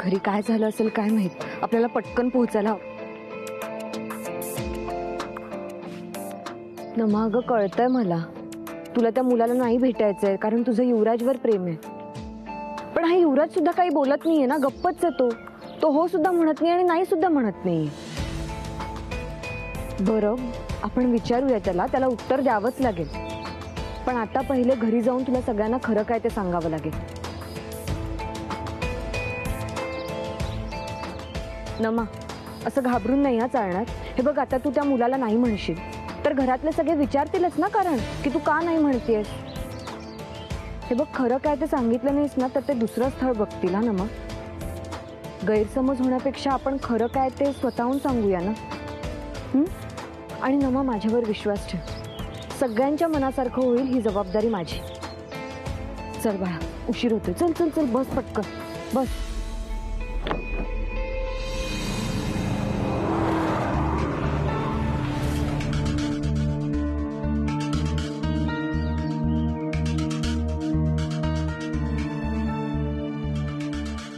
घरी काय झालं असेल काय माहित, आपल्याला पटकन पोहोचायला हवं. नमा अगं कळतंय मला, तुला त्या मुलाला नाही भेटायचंय कारण तुझं युवराजवर प्रेम आहे. पण हा युवराज सुद्धा काही बोलत नाहीये ना, गप्पच आहे तो हो सुद्धा म्हणत नाही आणि नाही सुद्धा म्हणत नाही. बरं आपण विचारूया त्याला उत्तर द्यावंच लागेल. पण आता पहिले घरी जाऊन तुला सगळ्यांना खरं काय ते सांगावं लागेल. नमा असं घाबरून नाही हा चालणार. हे बघ आता तू त्या मुलाला नाही म्हणशील तर घरातले सगळे विचारतीलच ना कारण की तू का नाही म्हणतेस. हे बघ खरं काय ते सांगितलं नाहीस ना तर ते दुसरं स्थळ बघतील. हा नमा, गैरसमज होण्यापेक्षा आपण खरं काय ते स्वतःहून सांगूया ना. आणि नमा माझ्यावर विश्वास ठेव, सगळ्यांच्या मनासारखं होईल ही जबाबदारी माझी. चल बाळा उशीर होतोय, चल चल चल बस पटकन बस.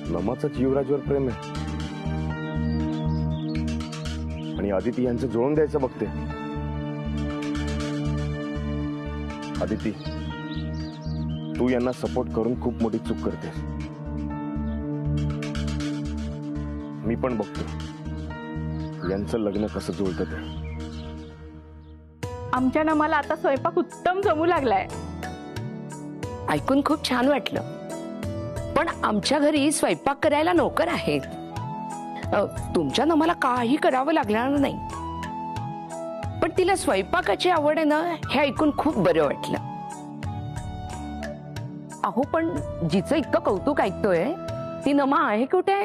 नमाचंच युवराजवर प्रेम आहे आणि आदिती यांचं जुळवून द्यायचं बघते. आदिती तू यांना सपोर्ट करून खूप मोठी चूक करतेस. मी पण बघतो यांचं लग्न कसं जुळतं ते. आमच्या नमाला आता स्वयंपाक उत्तम जमू लागलाय. ऐकून खूप छान वाटलं. पण आमच्या घरी स्वयंपाक करायला नोकर आहेत. तुमच्या नमाला काही करावं लागणार नाही. पण तिला स्वयंपाकाची आवड आहे ना हे ऐकून खूप बरं वाटलं. अहो पण जिचं इतकं कौतुक ऐकतोय ती नमा आहे कुठे?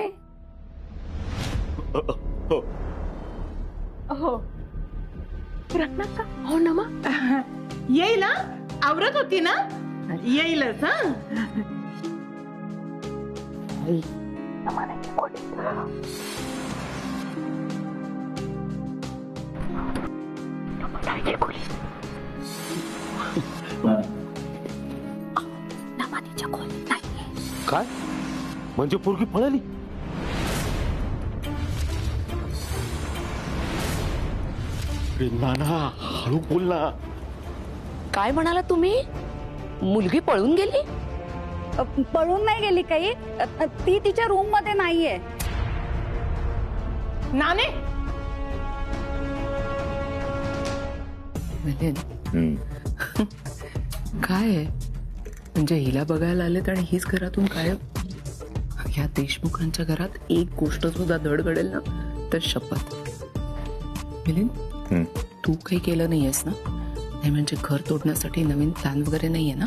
हो का? हो नमा येईल ना, आवरत होती ना, येईलच. काय म्हणजे पोरगी पळाली? नाना हळू बोल ना. काय म्हणाला तुम्ही? मुलगी पळून गेली? पळून नाही गेली काही, ती तिच्या रूम मध्ये नाहीये. नाने काय आहे म्हणजे हिला बघायला आलेत आणि हीच घरातून गायब? या देशमुखांच्या घरात एक गोष्ट सुद्धा धड घडेल ना तर शपथ. मिलिंद तू काही केलं नाहीयेस ना? नाही म्हणजे घर तोडण्यासाठी नवीन प्लॅन वगैरे नाहीये ना?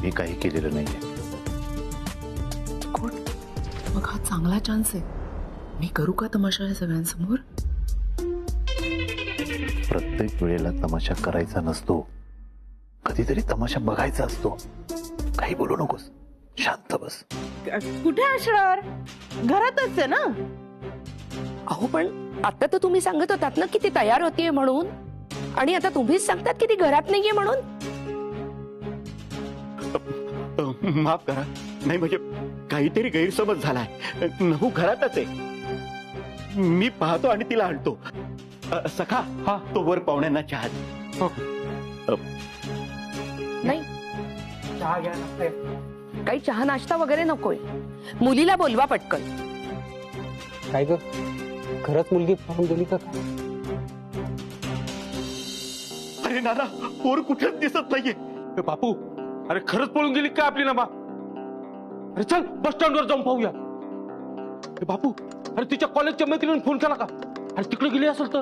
मी काही केलेलं नाहीये. गुड, मग हा चांगला चान्स आहे. मी करू का तमाशा या सगळ्यांसमोर? प्रत्येक वेळेला तमाशा करायचा नसतो, कधीतरी तमाशा बघायचा असतो. काही बोलू नकोस, शांत बस. कुठे असणार? घरातच आहे ना. अहो पण आता तर तुम्ही सांगत होतात ना की ती तयार होतीये म्हणून, आणि आता तुम्हीच सांगतात की ती घरात नाहीये म्हणून. माफ करा, नाही म्हणजे काहीतरी गैरसमज झालाय. नहू घरातच आहे. मी पाहतो आणि तिला आणतो. सखा हा तो वर पाहुण्यांना चहा दे. नाही काही चहा नाश्ता वगैरे नकोय. मुलीला बोलवा पटकन. काय ग, खरंच मुलगी पळून गेली का? अरे नाना पोर कुठेच दिसत नाहीये. बापू अरे खरंच पळून गेली काय आपली नमा? अरे चल बस स्टँडवर जाऊन पाहूया. बापू अरे तिच्या कॉलेजच्या मैत्रिणीने फोन केला का? अरे तिकडे गेली असेल तर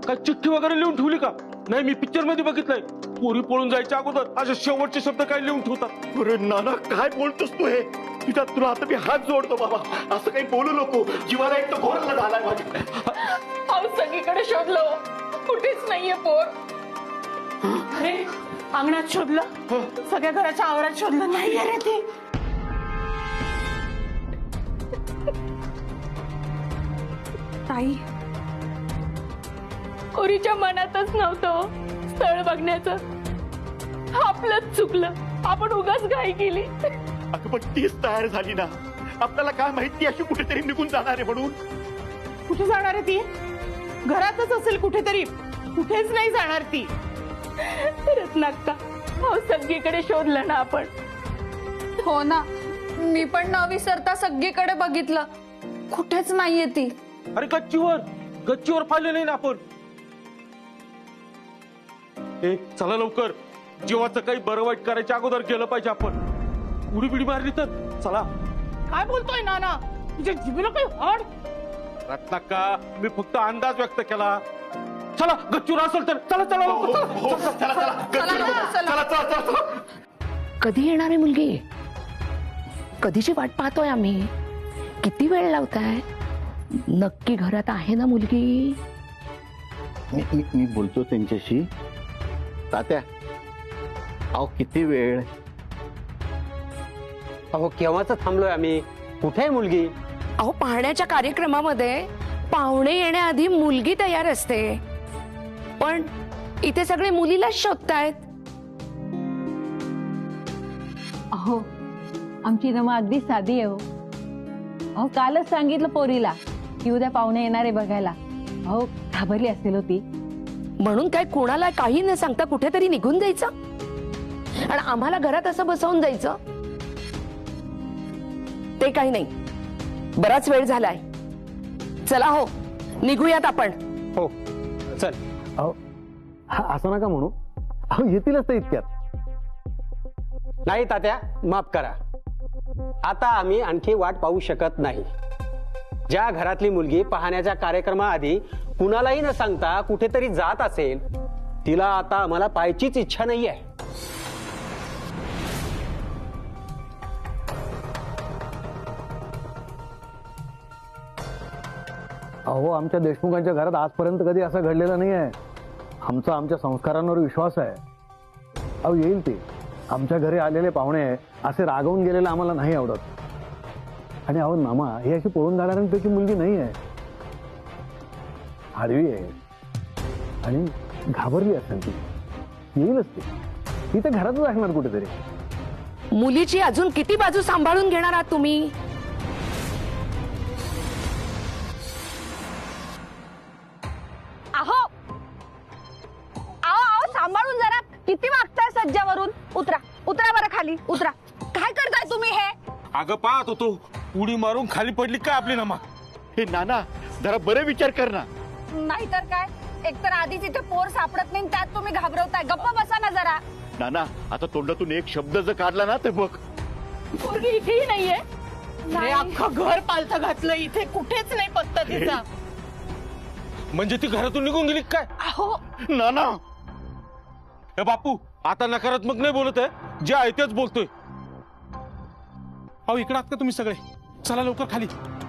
काय चिठ्ठी वगैरे लिहून ठेवली का? नाही मी पिक्चर मध्ये बघितलंय पोरी पळून जायच्या अगोदर असे शेवटचे शब्द काय लिहून ठेवतात. अरे नाना काय बोलतोस तू हे? तुला आता मी हात जोडतो बाबा, असं काही बोलू नको. जीवाला एक तर घोरला झालाय माझ्याकडे. अहो सगळीकडे शोधलं, कुठेच नाहीये पोर. अरे अंगणात शोधलं, सगळ्या घराच्या आवारात शोधलं, नाही रे ते. ताई पोरीच्या मनातच नव्हतं स्थळ बघण्याचं. आपलंच चुकलं, आपण उगाच घाई केली. अगं पण तीच तयार झाली ना. आपल्याला काय माहिती अशी कुठेतरी निघून जाणार आहे म्हणून. कुठे जाणार आहे ती? घरातच असेल कुठेतरी, कुठेच नाही जाणार ती. रत्नाक्का, अहो सगळीकडे शोधलं ना आपण. हो ना, मी पण न विसरता सगळीकडे बघितलं, कुठेच नाहीये ती. अरे गच्चीवर पाहिलं नाही ना आपण. चला लवकर, जीवाचं काही बरं वाईट करायच्या अगोदर गेलं पाहिजे आपण. उडी बिडी मारली तर चला. काय बोलतोय नाना? तुझ्या जीवाला काही हाड? रत्नाक्का, मी फक्त अंदाज व्यक्त केला. चला गच्चीवर असेल तर चला चला लवकर. कधी येणार आहे मुलगी? कधीची वाट पाहतोय आम्ही. किती वेळ लावताय? नक्की घरात आहे ना मुलगी? मी बोलतो त्यांच्याशी. तात्या, अहो किती वेळ. अहो केव्हाच थांबलोय आम्ही. कुठे आहे मुलगी? अहो पाहण्याच्या कार्यक्रमामध्ये पाहुणे येण्याआधी मुलगी तयार असते, पण इथे सगळे मुलीलाच शोधतायत. अहो आमची नमा अगदी साधी आहे हो. अहो कालच सांगितलं पोरीला की उद्या पाहुणे येणारे बघायला. अहो घाबरली असेल होती. म्हणून काय कोणाला काही न सांगता कुठेतरी निघून द्यायचं आणि आम्हाला घरात असं बसवून द्यायचं? ते काही नाही. बराच वेळ झालाय. चला हो, निघूयात आपण. हो चल. अहो असं नका म्हणू. अहो येतीलच ते इतक्यात. नाही तात्या, माफ करा. आता आम्ही आणखी वाट पाहू शकत नाही. ज्या घरातली मुलगी पाहण्याच्या कार्यक्रमाआधी कुणालाही न सांगता कुठेतरी जात असेल, तिला आता आम्हाला पाहायचीच इच्छा नाहीये. अहो आमच्या देशमुखांच्या घरात आजपर्यंत कधी असं घडलेलं नाही आहे. आमचा आमच्या संस्कारांवर विश्वास आहे. अहो येईल ते. आमच्या घरी आलेले पाहुणे असे रागवून गेलेले आम्हाला नाही आवडत. आणि अहो नामा ही अशी पळून जाणाऱ्यांपैकी मुलगी नाही आहे. आडवी आहे आणि घाबरली असेल ती. येईलच ती तर घरातच असणार कुठेतरी. मुलीची अजून किती बाजू सांभाळून घेणार आहात तुम्ही? अहो अहो सांभाळून जरा. किती मागताय सज्जावरून? उतरा उतरा बरं खाली उतरा. काय करताय तुम्ही हे? अगं पाहत होतो, उडी मारून खाली पडली काय आपली नमा? हे नाना, जरा बरे विचार कर ना. नाहीतर काय, एकतर आधीच इथे पोर सापडत नाही, त्यात तुम्ही घाबरवताय. गप्पा बसा ना जरा. नाना, आता तोंडातून एक शब्द जर काढला ना तर बघ. पोरगी इथेही नाहीये. अरे अख्खं घर पालथं घातलं, इथे कुठेच नाही पत्ता तिचा. म्हणजे ती घरातून निघून गेली काय? अहो नाना, हे बापू, आता नकारात्मक नाही बोलत आहे, जे आहे तेच बोलतोय. अहो इकडे आहात का तुम्ही सगळे? चला लवकर खाली.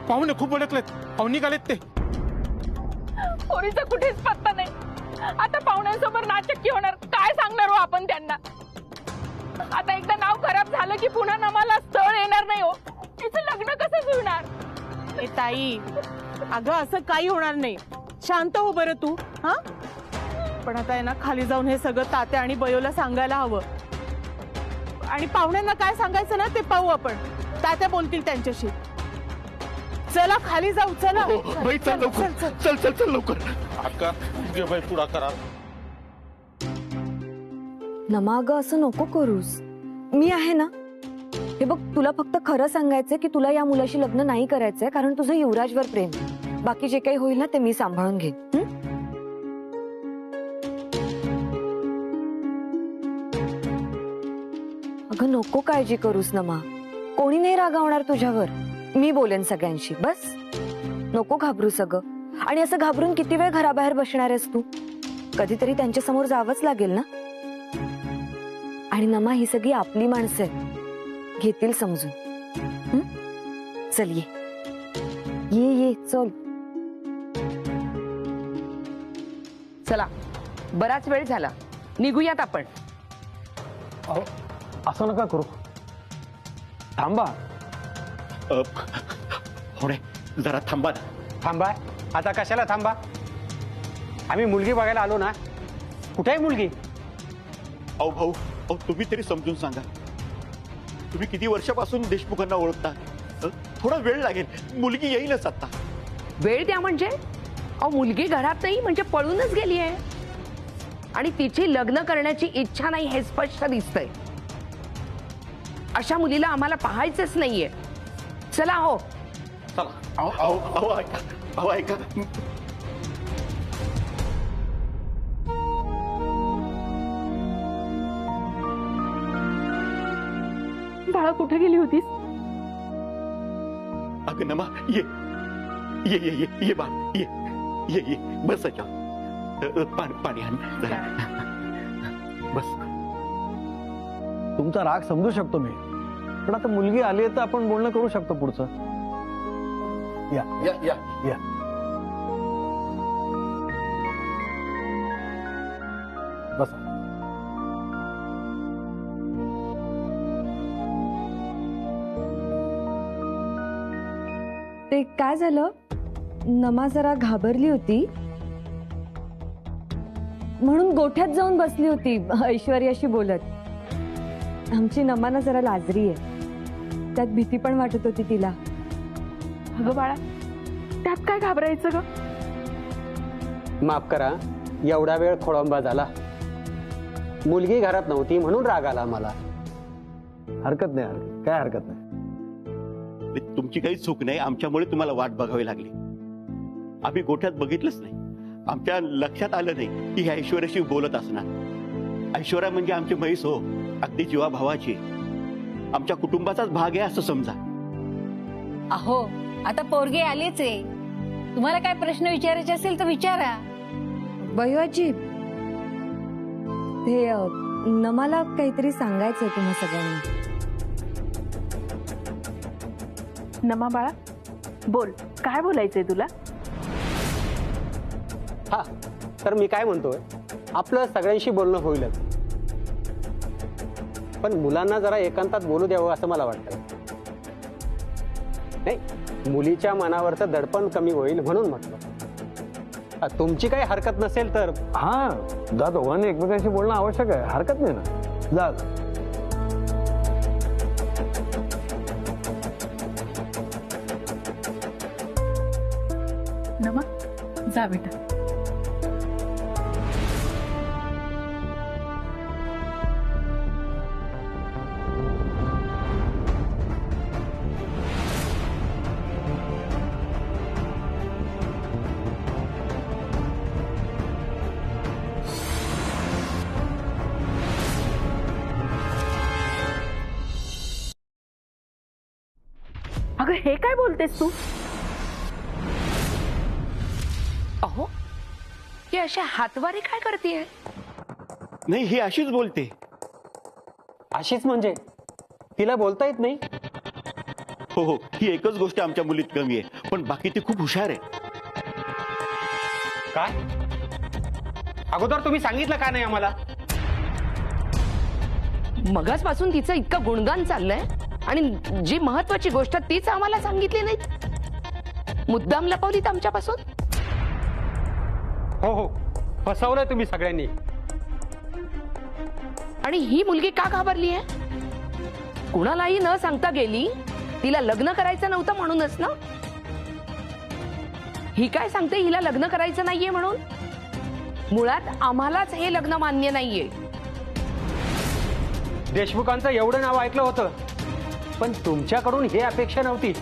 पाहुणे खूप भडकलेत. अहो निघालेत ते. पोरीचा कुठेच पत्ता नाही. आता पाहुण्यांसमोर नाचक्की होणार. काय सांगणार हो आपण त्यांना? आता एकदा नाव खराब झालं की पुन्हा नमाला स्थळ येणार नाही हो. तिचं लग्न कसं जुळणार? ए ताई, अगं असं काही होणार नाही. शांत हो बरं तू. हा, पण आता आहे ना खाली जाऊन हे सगळं तात्या आणि बयोला सांगायला हवं. आणि पाहुण्यांना काय सांगायचं ना ते पाहू आपण. तात्या बोलतील त्यांच्याशी. चला खाली जाऊ. चला बाई चल लवकर. चल चल चल लवकर. अक्का घे बाई पुढाकार. नमा अगं असं नको करूस. मी आहे ना. हे बघ, तुला फक्त खरं सांगायचंय की तुला या मुलाशी लग्न नाही करायचंय, कारण तुझं युवराजवर प्रेम. बाकी जे काही होईल ना ते मी सांभाळून घेईन. अगं नको काळजी करूस नमा. कोणी नाही रागावणार तुझ्यावर. मी बोलेन सगळ्यांशी. बस नको घाबरू सगळं. आणि असं घाबरून किती वेळ घराबाहेर बसणार आहेस तू? कधीतरी त्यांच्या समोर जावंच लागेल ना. आणि नमा, ही सगळी आपली माणसं आहेत, घेतील समजून. चल ये ये ये चल. चला, बराच वेळ झाला. निघूयात आपण. अहो असं नका करू. थांबा. होणे, जरा थांबा ना. थांबा. आता कशाला थांबा? आम्ही मुलगी बघायला आलो ना. कुठे आहे मुलगी? अहो भाऊ, अहो तुम्ही तरी समजून सांगा. तुम्ही किती वर्षापासून देशमुखांना ओळखता? थोडा वेळ लागेल, मुलगी येईलच आता. वेळ द्या म्हणजे? अहो, मुलगी घरात नाही म्हणजे पळूनच गेली आहे आणि तिची लग्न करण्याची इच्छा नाही हे स्पष्ट दिसतंय. अशा मुलीला आम्हाला पाहायचंच नाहीये. चला हो. चला. अहो अहो अहो ऐका, अहो ऐका. बाळा कुठे गेली होतीस? अगं नमा, ये ये ये ये ये बा, ये ये ये बस पाणी आण जरा. बस. तुमचा राग समजू शकतो मी, पण आता मुलगी आली आहे तर आपण बोलणं करू शकतो पुढचं. या या या या. बसा. ते काय झालं, नमा जरा घाबरली होती म्हणून गोठ्यात जाऊन बसली होती ऐश्वर्याशी बोलत. आमची नमा जरा लाजरी आहे, त्यात भीती पण वाटत होती तिला. अगं बाळा, त्यात काय घाबरायचं ग? माफ करा, एवढा वेळ खोळंबा झाला. मुलगी घरात नव्हती म्हणून राग आला मला. हरकत नाही, काय हरकत नाही. तुमची काही चूक नाही, आमच्यामुळे तुम्हाला वाट बघावी लागली. आम्ही गोठ्यात बघितलंच नाही, आमच्या लक्षात आलं नाही की ह्या ऐश्वर्याशी बोलत असणार. ऐश्वर्या म्हणजे आमची म्हैस हो, अगदी जीवा भावाची, आमच्या कुटुंबाचाच भाग आहे असं समजा. अहो, आता पोरगी आलीच आहे, तुम्हाला काय प्रश्न विचारायचे असेल तर विचारा. बयुआजी, ते नमाला काहीतरी सांगायचंय तुम्हा सगळ्यांना. नमा बाळा, बोल, काय बोलायचंय तुला? हा, तर मी काय म्हणतोय, आपलं सगळ्यांशी बोलणं होईलच, पण मुलांना जरा एकांतात बोलू द्यावं असं मला वाटतं. नाही, मुलीच्या मनावरचं दडपण कमी होईल म्हणून म्हटलं. तुमची काही हरकत नसेल तर. हा, जा, दोघांनी एकमेकांशी बोलणं आवश्यक आहे, हरकत नाही ना. जा. नमा, जा बेटा. अगं, हे काय बोलतेस तू? अहो, ही अशा हातवारी काय करतेय? नाही, ही अशीच बोलते. अशीच म्हणजे तिला बोलता येत नाही? हो हो, ही एकच गोष्ट आमच्या मुलीत कमी आहे, पण बाकी ती खूप हुशार आहे. काय? अगोदर तुम्ही सांगितलं का नाही आम्हाला? मगाचपासून तिचं इतकं गुणगान चाललंय आणि जी महत्वाची गोष्ट तीच आम्हाला सांगितली नाही. मुद्दाम लपवलीत आमच्यापासून. हो हो, फसवलंय तुम्ही सगळ्यांनी. आणि ही मुलगी का घाबरली आहे? कुणालाही न सांगता गेली. तिला लग्न करायचं नव्हतं म्हणूनच ना? ही काय सांगते हिला लग्न करायचं नाहीये म्हणून? मुळात आम्हालाच हे लग्न मान्य नाहीये. देशमुखांचं एवढं नाव ऐकलं होतं, पण तुमच्याकडून हे अपेक्षा नव्हती.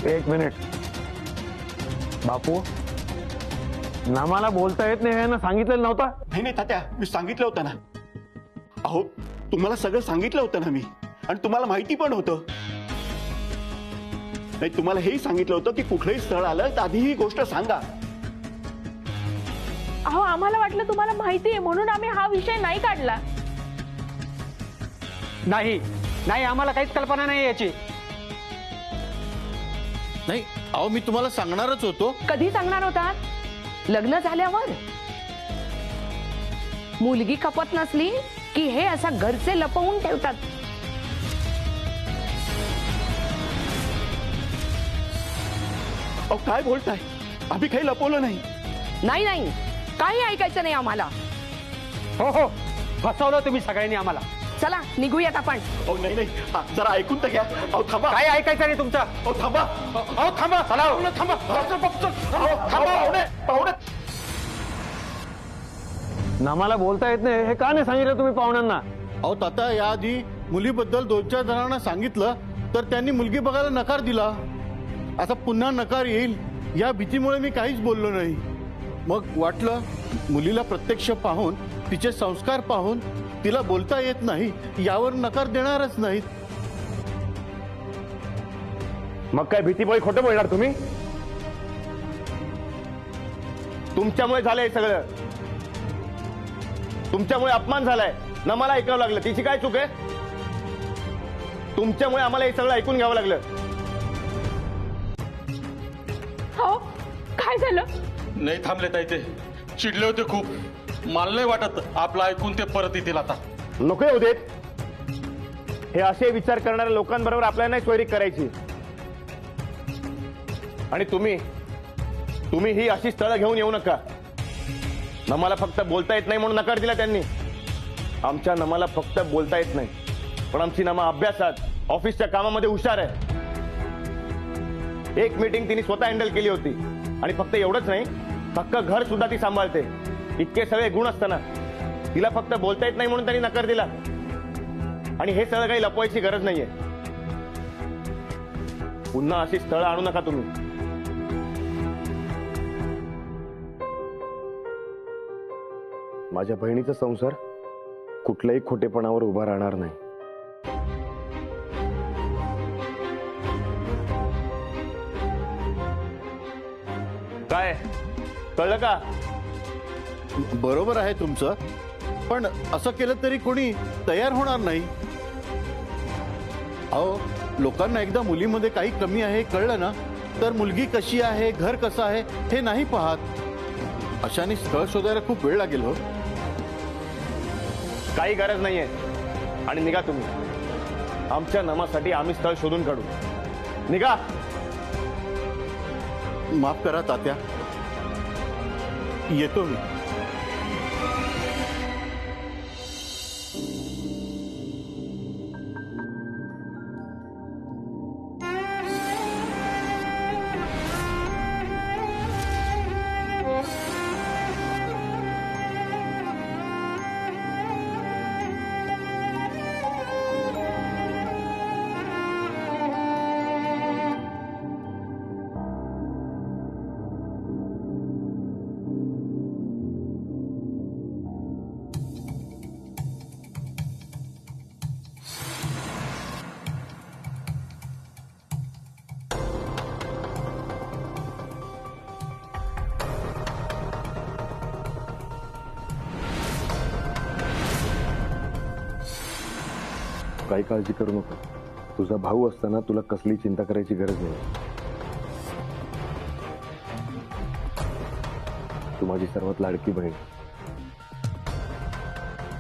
एक मिनिट बापू, नमाला बोलता येत नाही हे ना सांगितलेलं नव्हतं? नाही नाही तात्या, मी सांगितलं होतं ना. अहो, तुम्हाला सगळं सांगितलं होतं ना मी, आणि तुम्हाला माहिती पण होतं. नाही, तुम्हाला हेही सांगितलं होतं की कुठलंही स्थळ आलं तर आधी ही गोष्ट सांगा. अहो, आम्हाला वाटलं तुम्हाला माहिती आहे म्हणून आम्ही हा विषय नाही काढला. नाही नाही, आम्हाला काहीच कल्पना नाही याची. नाही, अहो मी तुम्हाला सांगणारच होतो. कधी सांगणार होता? लग्न झाल्यावर? मुलगी खपत नसली की हे असं घरचे लपवून ठेवतात. अहो, काय बोलताय? आम्ही काही लपवलं नाही. नाही नाही, काही ऐकायचं नाही आम्हाला. हो हो, फसवलं तुम्ही सगळ्यांनी आम्हाला. चला निघूयात आपण. अहो नाही नाही जरा ऐकून तर घ्या. अहो थांबा. काय ऐकायचं नाही तुमचं? अहो थांबा. अहो थांबा चला थांबा पाहुणे पाहुणे. आम्हाला बोलता येत नाही हे का नाही सांगितलं तुम्ही पाहुण्यांना? अहो तात्या, याआधी मुलीबद्दल 2-4 जणांना सांगितलं तर त्यांनी मुलगी बघायला नकार दिला. आता पुन्हा नकार येईल या भीतीमुळे मी काहीच बोललो नाही. मग वाटलं मुलीला प्रत्यक्ष पाहून तिचे संस्कार पाहून तिला बोलता येत नाही यावर नकार देणारच नाहीत. मग काय भीतीपोळी खोटं बोलणार तुम्ही? तुमच्यामुळे झालंय सगळं. तुमच्यामुळे अपमान झालाय. ना मला ऐकावं लागलं. तिची काय चूक आहे? तुमच्यामुळे आम्हाला हे सगळं ऐकून घ्यावं लागलं. हो काय झालं? नाही थांबले ताई, ते चिडले होते खूप. मला नाही वाटत आपलं ऐकून ते परत येतील आता. नको येऊ देत. हे असे विचार करणाऱ्या लोकांबरोबर आपल्याला नाही सोयरीक करायची. आणि तुम्ही ही अशी स्थळं घेऊन येऊ नका. नमाला फक्त बोलता येत नाही म्हणून नकार दिला त्यांनी. आमच्या नमाला फक्त बोलता येत नाही, पण आमची नमा अभ्यासात ऑफिसच्या कामामध्ये हुशार आहे. एक मीटिंग तिने स्वतः हँडल केली होती. आणि फक्त एवढंच नाही, अख्खं घर सुद्धा ती सांभाळते. इतके सगळे गुण असताना तिला फक्त बोलता येत नाही म्हणून त्यांनी नकार दिला. आणि हे सगळं काही लपवायची गरज नाहीये. पुन्हा अशी स्थळं आणू नका तुम्ही. माझ्या बहिणीचा संसार कुठल्याही खोटेपणावर उभा राहणार नाही. काय कळलं का? बरोबर आहे तुमचं, पण असं केलं तरी कोणी तयार होणार नाही. अहो लोकांना एकदा मुलीमध्ये काही कमी आहे कळलं ना, तर मुलगी कशी आहे, घर कसं आहे हे नाही पाहत. अशाने स्थळ शोधायला खूप वेळ लागेल हो. काही गरज नाहीये. आणि निघा तुम्ही. आमच्या नमासाठी आम्ही स्थळ शोधून काढू. निघा. माफ करा तात्या, येतो मी. काही काळजी करू नको. तुझा भाऊ असताना तुला कसली चिंता करायची गरज नाही. तू माझी सर्वात लाडकी बहीण.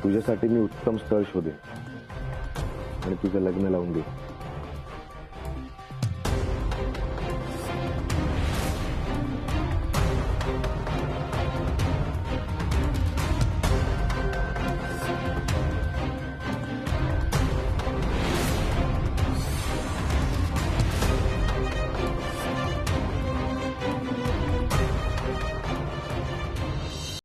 तुझ्यासाठी मी उत्तम स्थळ शोधेन आणि तुझं लग्न लावून देईन.